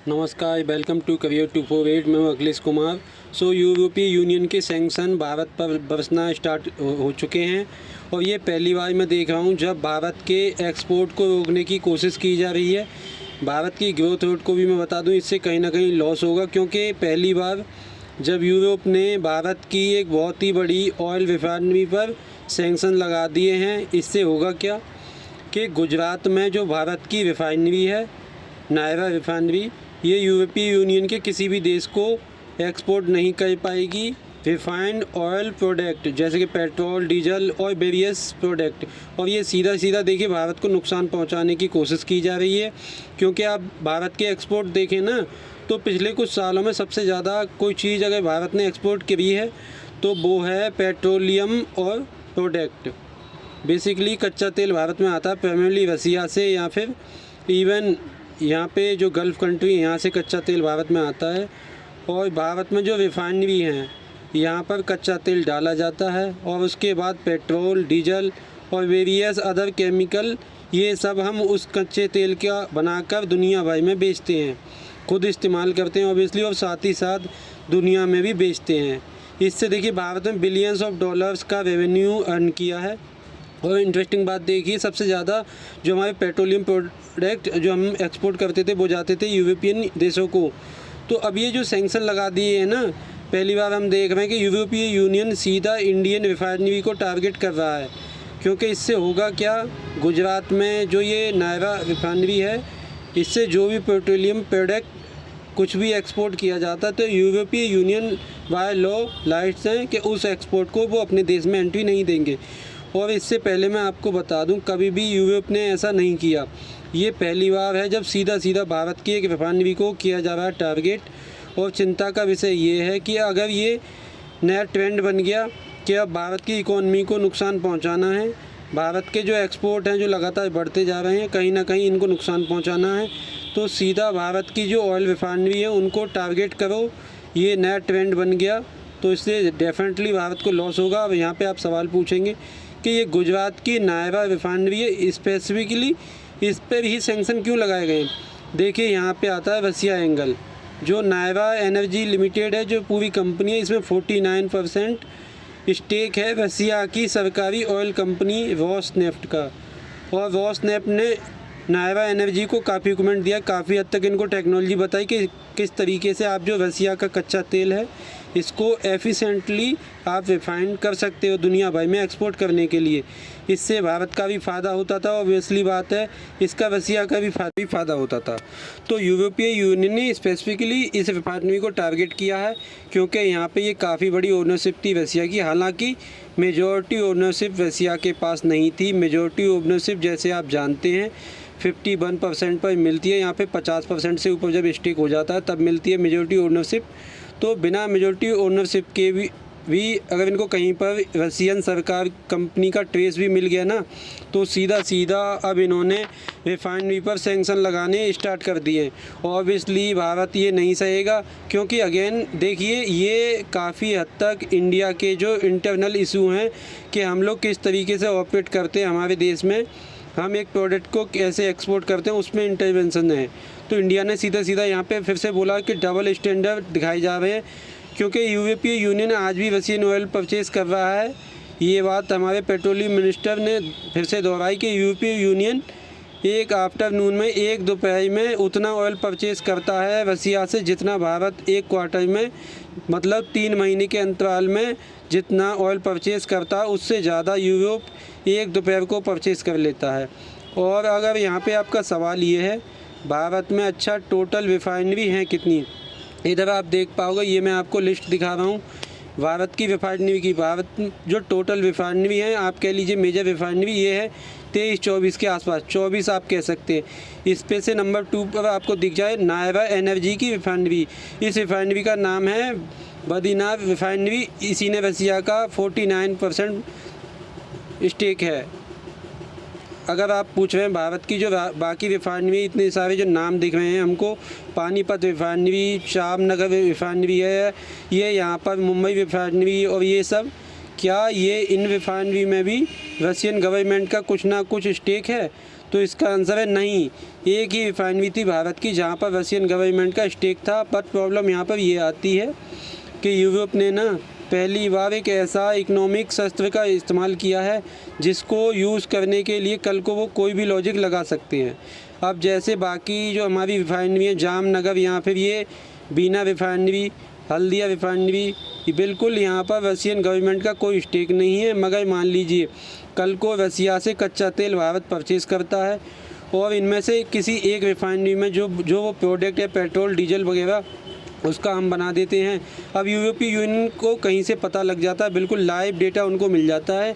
नमस्कार, welcome to career 248। मैं हूं अखिलेश कुमार। यूरोपीय यूनियन के सैंक्शन भारत पर बरसना स्टार्ट हो चुके हैं और ये पहली बार मैं देख रहा हूं जब भारत के एक्सपोर्ट को रोकने की कोशिश की जा रही है। भारत की ग्रोथ रेट को भी मैं बता दूं, इससे कहीं ना कहीं लॉस होगा, क्योंकि पहली बार जब यूरोप ने भारत की एक बहुत ही बड़ी ऑयल रिफाइनरी पर सैंक्शन लगा दिए हैं। इससे होगा क्या कि गुजरात में जो भारत की रिफाइनरी है, नायरा रिफाइनरी, ये यूरोपीय यूनियन के किसी भी देश को एक्सपोर्ट नहीं कर पाएगी रिफाइंड ऑयल प्रोडक्ट, जैसे कि पेट्रोल, डीजल और वेरियस प्रोडक्ट। और ये सीधा सीधा देखिए भारत को नुकसान पहुंचाने की कोशिश की जा रही है, क्योंकि आप भारत के एक्सपोर्ट देखें ना, तो पिछले कुछ सालों में सबसे ज़्यादा कोई चीज़ अगर भारत ने एक्सपोर्ट करी है तो वो है पेट्रोलियम और प्रोडक्ट। बेसिकली कच्चा तेल भारत में आता है प्राइमरली रसिया से, या फिर इवन यहाँ पे जो गल्फ़ कंट्री है यहाँ से कच्चा तेल भारत में आता है। और भारत में जो रिफाइनरी हैं यहाँ पर कच्चा तेल डाला जाता है और उसके बाद पेट्रोल, डीजल और वेरियस अदर केमिकल, ये सब हम उस कच्चे तेल का बनाकर दुनिया भर में बेचते हैं, खुद इस्तेमाल करते हैं ऑब्वियसली, और साथ ही साथ दुनिया में भी बेचते हैं। इससे देखिए भारत में बिलियंस ऑफ डॉलर्स का रेवेन्यू अर्न किया है। और इंटरेस्टिंग बात देखिए, सबसे ज़्यादा जो हमारे पेट्रोलियम प्रोडक्ट जो हम एक्सपोर्ट करते थे वो जाते थे यूरोपियन देशों को। तो अब ये जो सैंक्शन लगा दिए हैं ना, पहली बार हम देख रहे हैं कि यूरोपीय यूनियन सीधा इंडियन रिफाइनरी को टारगेट कर रहा है। क्योंकि इससे होगा क्या, गुजरात में जो ये नायरा रिफाइनरी है, इससे जो भी पेट्रोलियम प्रोडक्ट कुछ भी एक्सपोर्ट किया जाता है तो यूरोपीय यूनियन बाय लॉ लाइट्स हैं कि उस एक्सपोर्ट को वो अपने देश में एंट्री नहीं देंगे। और इससे पहले मैं आपको बता दूं, कभी भी यूरोप ने ऐसा नहीं किया। ये पहली बार है जब सीधा सीधा भारत की एक रिफाइनरी को किया जा रहा है टारगेट। और चिंता का विषय ये है कि अगर ये नया ट्रेंड बन गया कि अब भारत की इकोनॉमी को नुकसान पहुंचाना है, भारत के जो एक्सपोर्ट हैं जो लगातार बढ़ते जा रहे हैं, कहीं ना कहीं इनको नुकसान पहुंचाना है, तो सीधा भारत की जो ऑयल रिफाइनरी है उनको टारगेट करो, ये नया ट्रेंड बन गया, तो इससे डेफिनेटली भारत को लॉस होगा। अब यहाँ पे आप सवाल पूछेंगे कि ये गुजरात की नायरा रिफाइनरी है, स्पेसिफिकली इस पर ही सैंक्शन क्यों लगाए गए हैं। देखिए यहाँ पे आता है रसिया एंगल। जो नायरा एनर्जी लिमिटेड है, जो पूरी कंपनी है, इसमें 49% स्टेक है रसिया की सरकारी ऑयल कंपनी रोसनेफ्ट का। और रोसनेफ्ट ने नायरा एनर्जी को काफ़ी कमेंट दिया, काफ़ी हद तक इनको टेक्नोलॉजी बताई कि किस तरीके से आप जो रसिया का कच्चा तेल है इसको एफिशिएंटली आप रिफाइन कर सकते हो दुनिया भर में एक्सपोर्ट करने के लिए। इससे भारत का भी फ़ायदा होता था, ऑब्वियसली बात है, इसका रसिया का भी फ़ायदा होता था। तो यूरोपीय यूनियन ने स्पेसिफिकली इस रिफाइनरी को टारगेट किया है, क्योंकि यहाँ पे ये काफ़ी बड़ी ओनरशिप थी रसिया की। हालांकि मेजॉरिटी ओनरशिप रसिया के पास नहीं थी। मेजॉरिटी ओनरशिप जैसे आप जानते हैं 51% पर मिलती है। यहाँ पे 50% से ऊपर जब स्टेक हो जाता है तब मिलती है मेजॉरिटी ओनरशिप। तो बिना मेजॉरिटी ओनरशिप के भी अगर इनको कहीं पर रसियन सरकार कंपनी का ट्रेस भी मिल गया ना, तो सीधा सीधा अब इन्होंने रिफाइनरी पर सैंक्शन लगाने स्टार्ट कर दिए। ऑब्वियसली भारत ये नहीं सहेगा, क्योंकि अगेन देखिए ये काफ़ी हद तक इंडिया के जो इंटरनल इशू हैं कि हम लोग किस तरीके से ऑपरेट करते हैं हमारे देश में, हम एक प्रोडक्ट को कैसे एक्सपोर्ट करते हैं, उसमें इंटरवेंशन है। तो इंडिया ने सीधा सीधा यहाँ पे फिर से बोला कि डबल स्टैंडर्ड दिखाए जा रहे हैं, क्योंकि यूरोपीय यूनियन आज भी रसियन ऑयल परचेज़ कर रहा है। ये बात हमारे पेट्रोलियम मिनिस्टर ने फिर से दोहराई कि यूरोपीय यूनियन एक आफ्टरनून में, एक दोपहर में उतना ऑयल परचेज़ करता है रसिया से जितना भारत एक क्वार्टर में, मतलब 3 महीने के अंतराल में जितना ऑयल परचेज़ करता है, उससे ज़्यादा यूरोप एक दोपहर को परचेज़ कर लेता है। और अगर यहाँ पे आपका सवाल ये है भारत में अच्छा टोटल रिफाइनरी हैं कितनी, इधर आप देख पाओगे, ये मैं आपको लिस्ट दिखा रहा हूँ भारत की रिफाइनरी की। भारत जो टोटल रिफाइनरी है, आप कह लीजिए मेजर रिफाइनरी, ये है 23-24 के आसपास, 24 आप कह सकते हैं। इस पे से नंबर 2 पर आपको दिख जाए नायरा एनर्जी की रिफाइनरी। इस रिफाइनरी का नाम है बद्रीनाथ रिफाइनरी, इसी ने रसिया का 49% स्टेक है। अगर आप पूछ रहे हैं भारत की जो बाकी रिफाइनरी, इतने सारे जो नाम दिख रहे हैं हमको, पानीपत रिफाइनरी, जामनगर रिफाइनरी है, ये यहाँ पर मुंबई रिफाइनरी, और ये सब, क्या ये इन रिफाइनरी में भी रशियन गवर्नमेंट का कुछ ना कुछ स्टेक है? तो इसका आंसर है नहीं। एक ही रिफाइनरी थी भारत की जहाँ पर रशियन गवर्नमेंट का स्टेक था। बट प्रॉब्लम यहाँ पर ये आती है कि यूरोप ने ना पहली बार एक ऐसा इकोनॉमिक शस्त्र का इस्तेमाल किया है जिसको यूज़ करने के लिए कल को वो कोई भी लॉजिक लगा सकते हैं। अब जैसे बाकी जो हमारी रिफाइनरी है जामनगर या फिर ये बीना रिफाइनरी, हल्दिया रिफाइनरी, बिल्कुल यहाँ पर रशियन गवर्नमेंट का कोई स्टेक नहीं है। मगर मान लीजिए कल को रसिया से कच्चा तेल भारत परचेज़ करता है और इनमें से किसी एक रिफाइनरी में जो वो प्रोडक्ट है पेट्रोल डीजल वगैरह उसका हम बना देते हैं। अब यूरोपीय यूनियन को कहीं से पता लग जाता है, बिल्कुल लाइव डेटा उनको मिल जाता है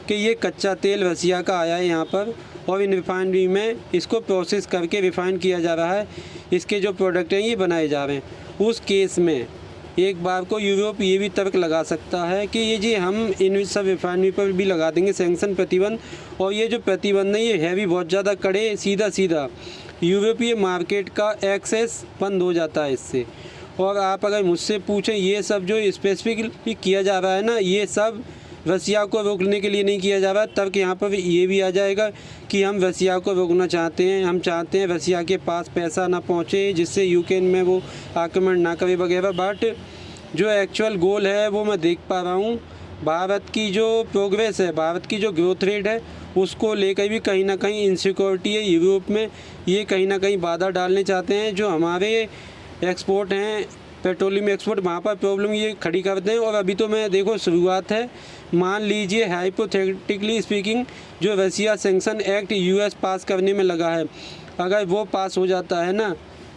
कि ये कच्चा तेल रसिया का आया है यहाँ पर और इन रिफाइनरी में इसको प्रोसेस करके रिफ़ाइन किया जा रहा है, इसके जो प्रोडक्ट हैं ये बनाए जा रहे हैं। उस केस में एक बार को यूरोप ये भी तर्क लगा सकता है कि ये जी हम इन सब रिफाइनरी पर भी लगा देंगे सैंक्शन प्रतिबंध, और ये जो प्रतिबंध है ये है भी बहुत ज़्यादा कड़े, सीधा यूरोपीय मार्केट का एक्सेस बंद हो जाता है इससे। और आप अगर मुझसे पूछें ये सब जो स्पेसिफिकली किया जा रहा है ना, ये सब रसिया को रोकने के लिए नहीं किया जा रहा। तर्क यहाँ पर ये भी आ जाएगा कि हम रसिया को रोकना चाहते हैं, हम चाहते हैं रसिया के पास पैसा ना पहुँचे जिससे यूक्रेन में वो आक्रमण ना करे वगैरह। बट जो एक्चुअल गोल है वो मैं देख पा रहा हूँ, भारत की जो प्रोग्रेस है, भारत की जो ग्रोथ रेट है उसको लेकर भी कहीं ना कहीं इनसिक्योरिटी है यूरोप में। ये कहीं ना कहीं बाधा डालने चाहते हैं। जो हमारे एक्सपोर्ट हैं पेट्रोलियम एक्सपोर्ट, वहाँ पर प्रॉब्लम ये खड़ी करते हैं। और अभी तो मैं देखो शुरुआत है, मान लीजिए हाइपोथेटिकली स्पीकिंग जो रसिया सैंक्शन एक्ट यूएस पास करने में लगा है, अगर वो पास हो जाता है ना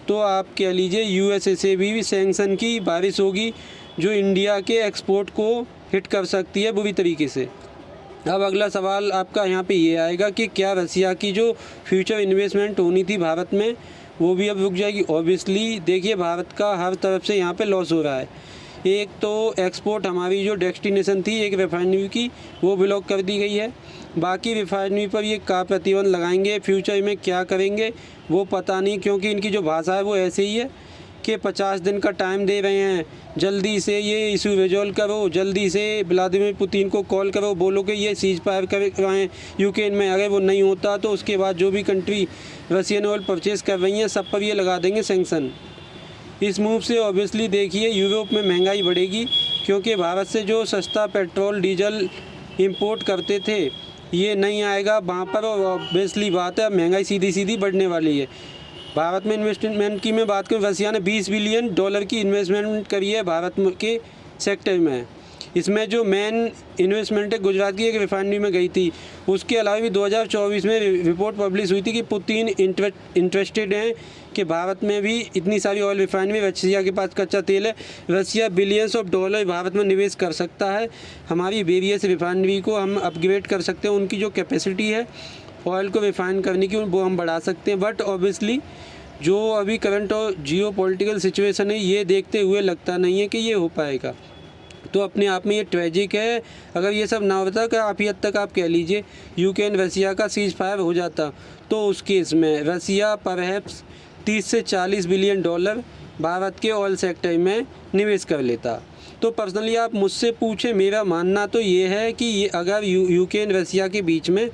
तो आप कह लीजिए यूएसए से भी सैंक्शन की बारिश होगी जो इंडिया के एक्सपोर्ट को हिट कर सकती है बुरी तरीके से। अब अगला सवाल आपका यहाँ पे ये आएगा कि क्या रसिया की जो फ्यूचर इन्वेस्टमेंट होनी थी भारत में वो भी अब रुक जाएगी। ऑब्वियसली देखिए भारत का हर तरफ से यहाँ पे लॉस हो रहा है। एक तो एक्सपोर्ट हमारी जो डेस्टिनेशन थी एक रिफाइनरी की वो ब्लॉक कर दी गई है, बाकी रिफाइनरी पर ये क्या प्रतिबंध लगाएंगे, फ्यूचर में क्या करेंगे वो पता नहीं, क्योंकि इनकी जो भाषा है वो ऐसे ही है कि 50 दिन का टाइम दे रहे हैं, जल्दी से ये इशू रिजॉल्व करो, जल्दी से व्लादिमीर पुतिन को कॉल करो, बोलो कि ये सीज फायर करवाएँ यूक्रेन में। अगर वो नहीं होता तो उसके बाद जो भी कंट्री रशियन ऑयल परचेज़ कर रही हैं सब पर ये लगा देंगे सैंक्शन। इस मूव से ऑब्वियसली देखिए यूरोप में महंगाई बढ़ेगी, क्योंकि भारत से जो सस्ता पेट्रोल डीजल इंपोर्ट करते थे ये नहीं आएगा वहाँ पर, और ऑब्वियसली बात है महंगाई सीधी बढ़ने वाली है। भारत में इन्वेस्टमेंट की मैं बात करूँ, रसिया ने $20 बिलियन की इन्वेस्टमेंट करी है भारत के सेक्टर में। इसमें जो मेन इन्वेस्टमेंट है गुजरात की एक रिफाइनरी में गई थी। उसके अलावा भी 2024 में रिपोर्ट पब्लिश हुई थी कि पुतिन इंटरेस्टेड हैं कि भारत में भी इतनी सारी ऑयल रिफाइनरी, रसिया के पास कच्चा तेल है, रसिया बिलियंस ऑफ डॉलर भारत में निवेश कर सकता है। हमारी वेरियस रिफाइनरी को हम अपग्रेड कर सकते हैं, उनकी जो कैपेसिटी है ऑयल को रिफाइन करने की वो हम बढ़ा सकते हैं। बट ऑब्वियसली जो अभी करंट और जियो पॉलिटिकल सिचुएशन है ये देखते हुए लगता नहीं है कि ये हो पाएगा। तो अपने आप में ये ट्रेजिक है। अगर ये सब ना होता कि काफ़ी हद तक आप कह लीजिए यूक्रेन रसिया का सीज फायर हो जाता, तो उस केस में रसिया परहैप्स 30 से 40 बिलियन डॉलर भारत के ऑयल सेक्टर में निवेश कर लेता। तो पर्सनली आप मुझसे पूछे, मेरा मानना तो ये है कि ये अगर यूक्रेन रसिया के बीच में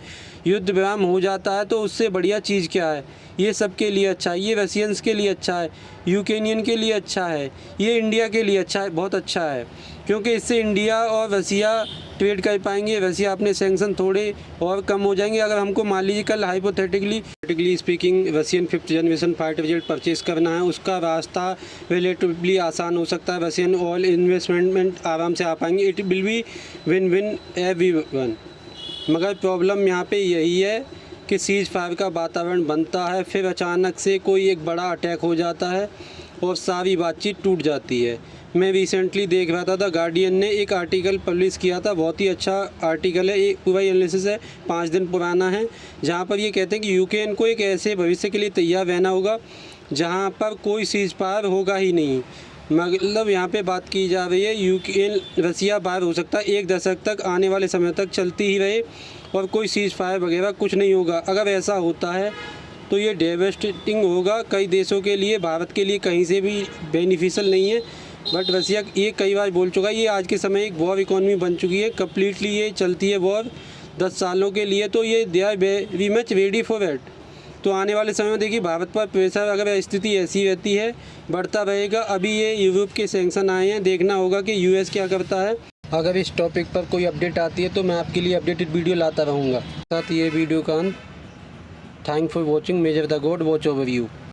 युद्ध विराम हो जाता है तो उससे बढ़िया चीज़ क्या है, ये सब के लिए अच्छा है, ये रसियंस के लिए अच्छा है, यूक्रेनियन के लिए अच्छा है, ये इंडिया के लिए अच्छा है, बहुत अच्छा है, क्योंकि इससे इंडिया और रसिया ट्रेड कर पाएंगे। रसिया अपने सैंक्शन थोड़े और कम हो जाएंगे। अगर हमको मान लीजिए कल hypothetically speaking Russian 5th generation fighter jet purchase करना है, उसका रास्ता रिलेटिवली आसान हो सकता है, रसियन ऑयल इन्वेस्टमेंट आराम से आ पाएंगे, it will be win win everyone. मगर प्रॉब्लम यहाँ पे यही है कि सीज फायर का वातावरण बनता है, फिर अचानक से कोई एक बड़ा अटैक हो जाता है और सारी बातचीत टूट जाती है। मैं रिसेंटली देख रहा था, गार्डियन ने एक आर्टिकल पब्लिश किया था, बहुत ही अच्छा आर्टिकल है, एक पूरा एनालिसिस है, 5 दिन पुराना है, जहाँ पर ये कहते हैं कि यूक्रेन को एक ऐसे भविष्य के लिए तैयार रहना होगा जहाँ पर कोई सीज फायर होगा ही नहीं। मतलब यहाँ पे बात की जा रही है यूक्रेन रसिया बाहर हो सकता है 1 दशक तक, आने वाले समय तक चलती ही रहे और कोई सीज फायर वगैरह कुछ नहीं होगा। अगर ऐसा होता है तो ये डेवेस्टेटिंग होगा कई देशों के लिए, भारत के लिए कहीं से भी बेनिफिशियल नहीं है। बट रसिया ये कई बार बोल चुका है, ये आज के समय एक वॉर इकोनॉमी बन चुकी है, कम्प्लीटली ये चलती है वॉर। 10 सालों के लिए, तो ये they are very much ready for it. तो आने वाले समय में देखिए भारत पर प्रेशर, अगर स्थिति ऐसी रहती है, बढ़ता रहेगा। अभी ये यूरोप के सैंक्शन आए हैं, देखना होगा कि यूएस क्या करता है। अगर इस टॉपिक पर कोई अपडेट आती है तो मैं आपके लिए अपडेटेड वीडियो लाता रहूँगा। साथ ये वीडियो का अंत। Thank for watching measure the God watch over you.